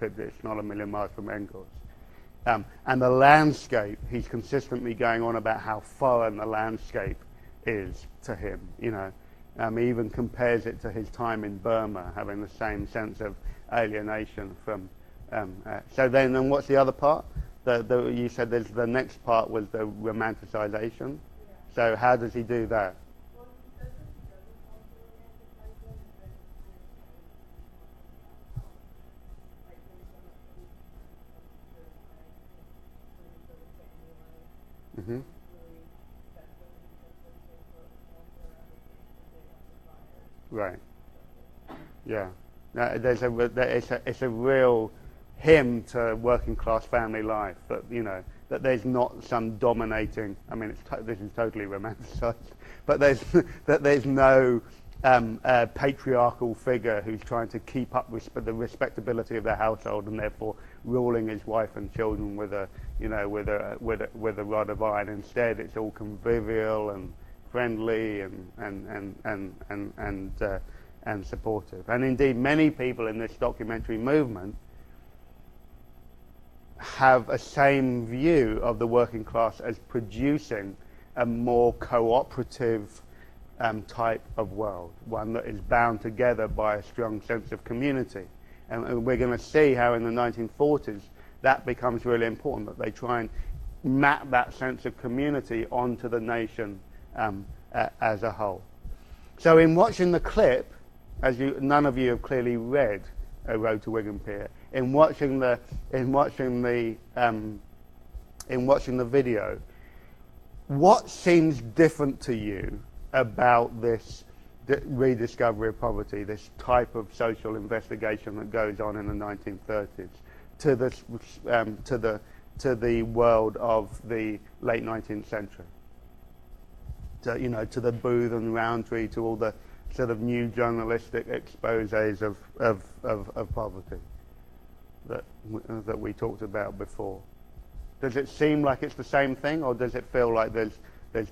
it's not a million miles from Engels. And the landscape, he's consistently going on about how foreign the landscape is to him, you know. He even compares it to his time in Burma, having the same sense of alienation from... so then what's the other part? You said the next part was the romanticization. Yeah. So how does he do that? Mm-hmm. Right. Yeah. It's a real hymn to working class family life, that, you know, that there's not some dominating. I mean, this is totally romanticized, but there's no patriarchal figure who's trying to keep up with the respectability of their household and therefore ruling his wife and children with a rod of iron. Instead, it's all convivial and friendly and supportive. And indeed, many people in this documentary movement have a same view of the working class as producing a more cooperative type of world, one that is bound together by a strong sense of community. And we're going to see how in the 1940s that becomes really important, that they try and map that sense of community onto the nation as a whole. So in watching the clip, none of you have clearly read A Road to Wigan Pier, in watching the video, what seems different to you about this rediscovery of poverty, this type of social investigation that goes on in the 1930s, to the world of the late 19th century? To the Booth and Rowntree, to all the sort of new journalistic exposés of poverty that we talked about before. Does it seem like it's the same thing, or does it feel like there's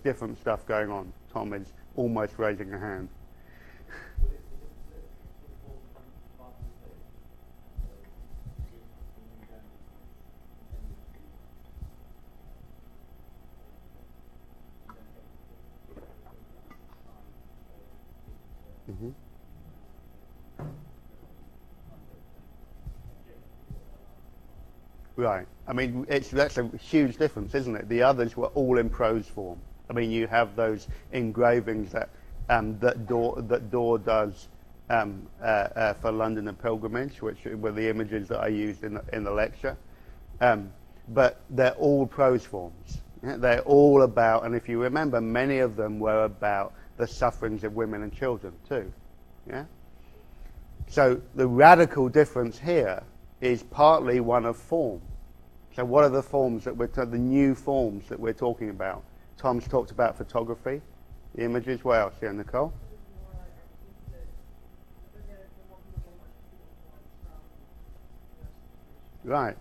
different stuff going on? Tom is almost raising a hand. Mm-hmm. Right. I mean, that's a huge difference, isn't it? The others were all in prose form. I mean, you have those engravings that Daw does for London and Pilgrimage, which were the images that I used in the lecture. But they're all prose forms. Yeah? They're all about, and if you remember, many of them were about the sufferings of women and children too. Yeah. So the radical difference here is partly one of form. So what are the forms the new forms that we're talking about? Tom's talked about photography, the images. What else? Yeah, Nicole? Right.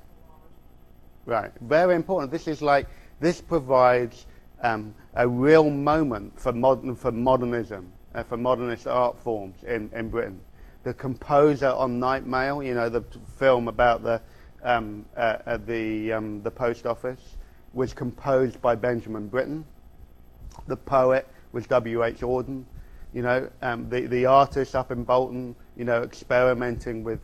Right. Very important. This provides a real moment for modernism, for modernist art forms in Britain. The Composer on Night Mail, you know, the film about the post office, was composed by Benjamin Britten. The poet was W.H. Auden. You know, the artists up in Bolton, you know, experimenting with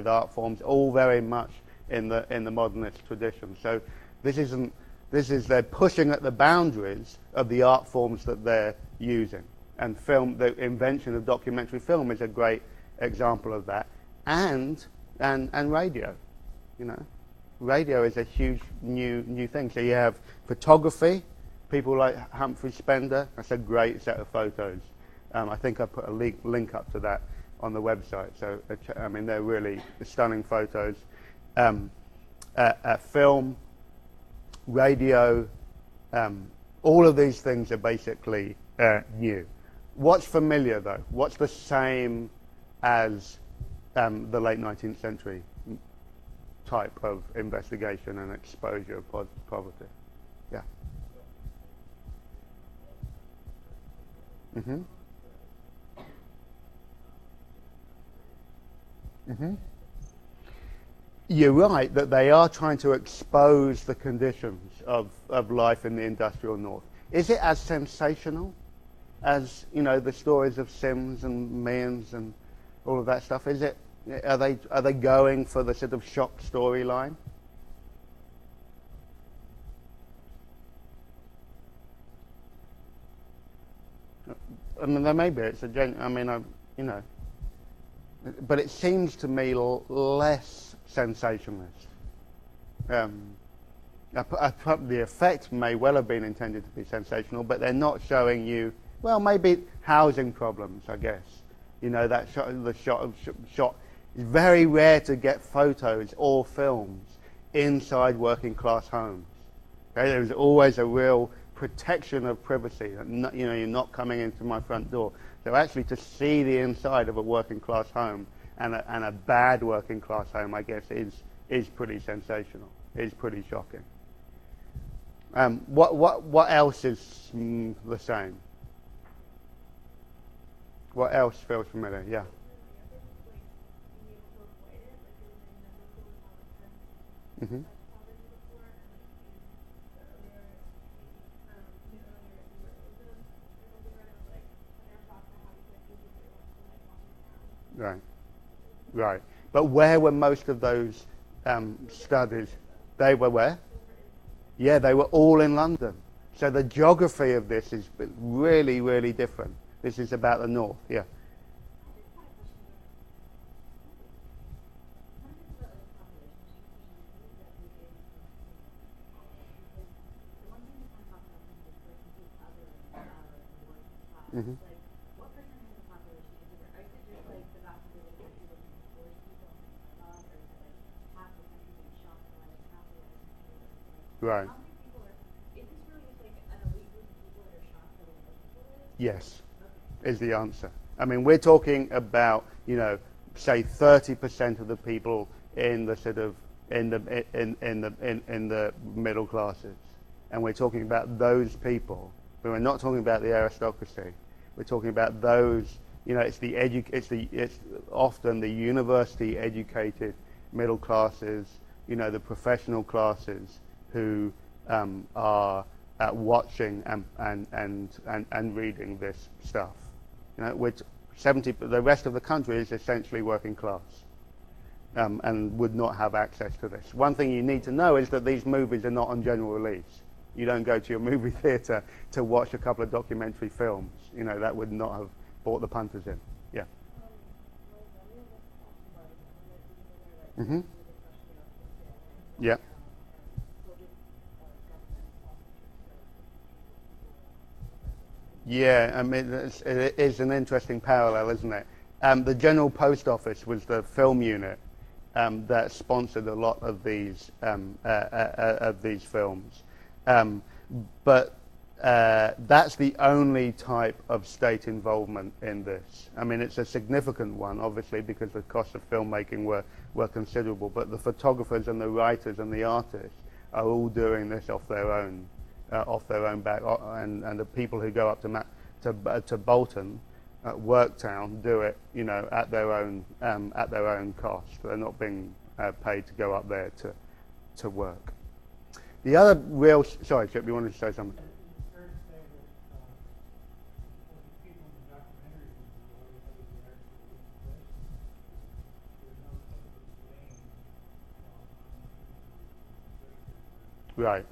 art forms, all very much in the modernist tradition. So this is they're pushing at the boundaries of the art forms that they're using. And the invention of documentary film is a great example of that. And radio, you know. Radio is a huge new thing. So you have photography, people like Humphrey Spender. That's a great set of photos. I think I put a link up to that on the website. So, I mean, they're really stunning photos. Film, radio, all of these things are basically new. What's familiar, though? What's the same as the late 19th century type of investigation and exposure of poverty? Yeah. Mm-hmm. Mm-hmm. you're right that they are trying to expose the conditions of life in the industrial north. Is it as sensational as, you know, the stories of Sims and Mearns and all of that stuff? Is it? Are they going for the sort of shock storyline? I mean, there may be. It's a I mean, you know, but it seems to me less sensationalist. Um, the effect may well have been intended to be sensational, but they're not showing you. Well, maybe housing problems, I guess. You know, that shot. It's very rare to get photos or films inside working class homes. Okay? There's always a real protection of privacy. You know, you're not coming into my front door. So actually, to see the inside of a working class home and a bad working class home, I guess, is pretty sensational. Is pretty shocking. What else is the same? What else feels familiar? Yeah. Mm-hmm. Right. Right. But where were most of those studies? They were where? Yeah, they were all in London. So the geography of this is really, really different. This is about the north. Yeah. Mm-hmm. Right. Yes, is the answer. I mean, we're talking about, you know, say 30% of the people in the sort of in the middle classes, and we're talking about those people. But we're not talking about the aristocracy. We're talking about those. You know, it's often the university educated middle classes. You know, the professional classes who are watching and reading this stuff. You know, which the rest of the country is essentially working class, and would not have access to this. One thing you need to know is that these movies are not on general release. You don't go to your movie theatre to watch a couple of documentary films. You know, that would not have brought the punters in. Yeah. Mm-hmm. Yeah. Yeah, I mean, it is an interesting parallel, isn't it? The General Post Office was the film unit that sponsored a lot of these films, um, but that's the only type of state involvement in this. I mean, it's a significant one, obviously, because the costs of filmmaking were considerable. But the photographers and the writers and the artists are all doing this off their own back, and the people who go up to Bolton, Worktown, do it, you know, at their own cost. They're not being paid to go up there to work. The other real sorry, Chip, you wanted to say something? Right.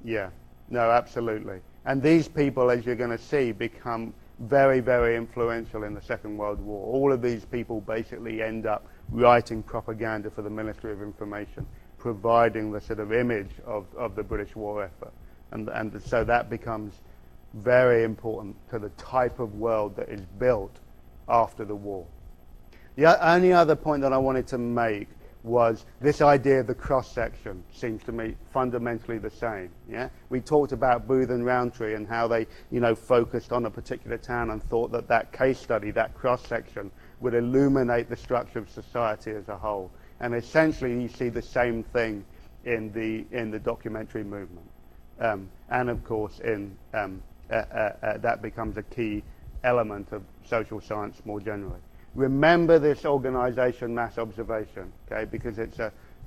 Yeah, no, absolutely. And these people, as you're going to see, become very, very influential in the Second World War. All of these people basically end up writing propaganda for the Ministry of Information, providing the sort of image of the British war effort. And so that becomes very important to the type of world that is built after the war. The only other point that I wanted to make was this idea of the cross-section seems to me fundamentally the same. Yeah, we talked about Booth and Rowntree and how they, you know, focused on a particular town and thought that that case study, that cross-section, would illuminate the structure of society as a whole. And essentially, you see the same thing in the documentary movement, and of course, that becomes a key element of social science more generally. remember this organisation mass observation, okay, because it's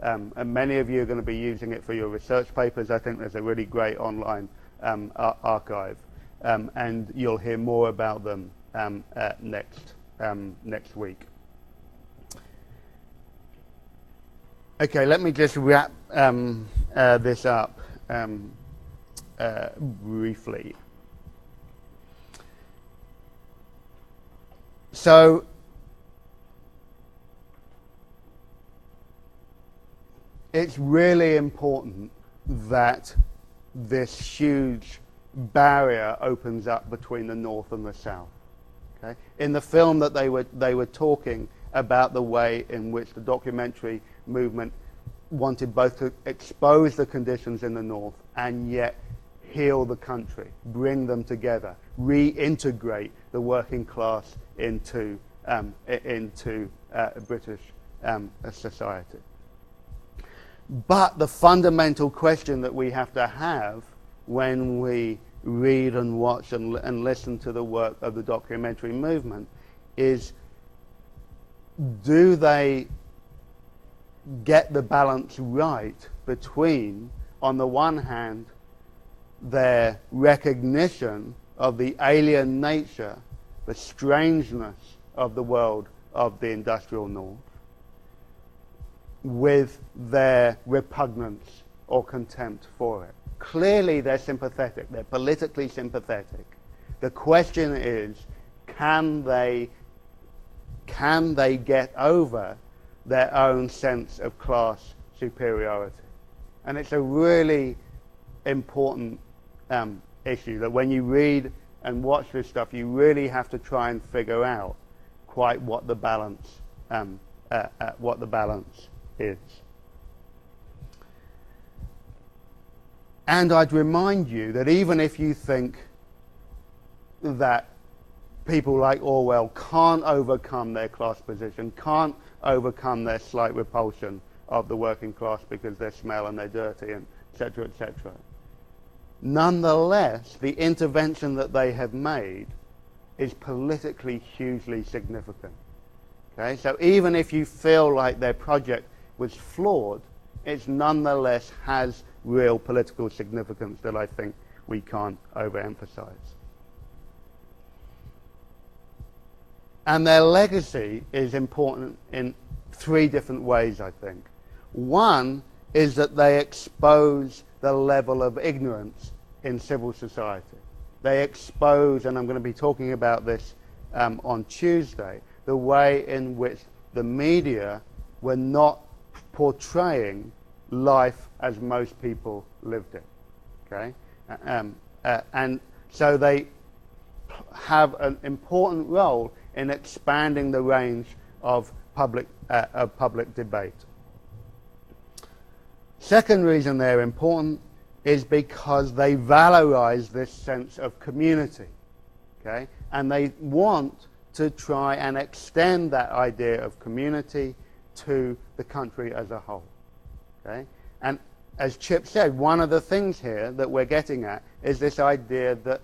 and many of you are going to be using it for your research papers. I think there's a really great online archive, and you'll hear more about them next week. Okay, let me just wrap this up briefly. So, it's really important that this huge barrier opens up between the North and the South. Okay? In the film that they were talking about the way in which the documentary movement wanted both to expose the conditions in the North and yet heal the country, bring them together, reintegrate the working class into British society. But the fundamental question that we have to have when we read and watch and listen to the work of the documentary movement is, do they get the balance right between, on the one hand, their recognition of the alien nature, the strangeness of the world of the industrial North, with their repugnance or contempt for it? Clearly they're sympathetic, they're politically sympathetic. The question is, can they get over their own sense of class superiority? And it's a really important issue that when you read and watch this stuff, you really have to try and figure out quite what the balance is. And I'd remind you that even if you think that people like Orwell can't overcome their class position, can't overcome their slight repulsion of the working class because they smell and they're dirty, and etc., etc. Nonetheless, the intervention that they have made is politically hugely significant. Okay? So even if you feel like their project was flawed, it nonetheless has real political significance that I think we can't overemphasize. And their legacy is important in three different ways, I think. One is that they expose the level of ignorance in civil society. They expose, and I'm going to be talking about this on Tuesday, the way in which the media were not portraying life as most people lived it. Okay? And so they have an important role in expanding the range of public debate. Second reason they're important is because they valorize this sense of community. Okay? And they want to try and extend that idea of community to the country as a whole. Okay? And as Chip said, one of the things here that we're getting at is this idea that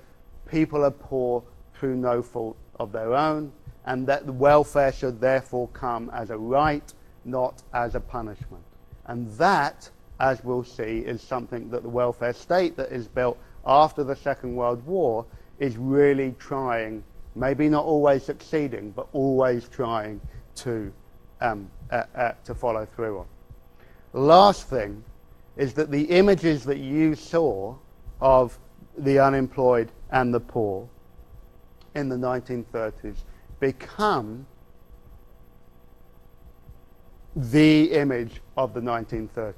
people are poor through no fault of their own, and that the welfare should therefore come as a right, not as a punishment. And that, as we'll see, is something that the welfare state that is built after the Second World War is really trying, maybe not always succeeding, but always trying to follow through on. The last thing is that the images that you saw of the unemployed and the poor in the 1930s become the image of the 1930s.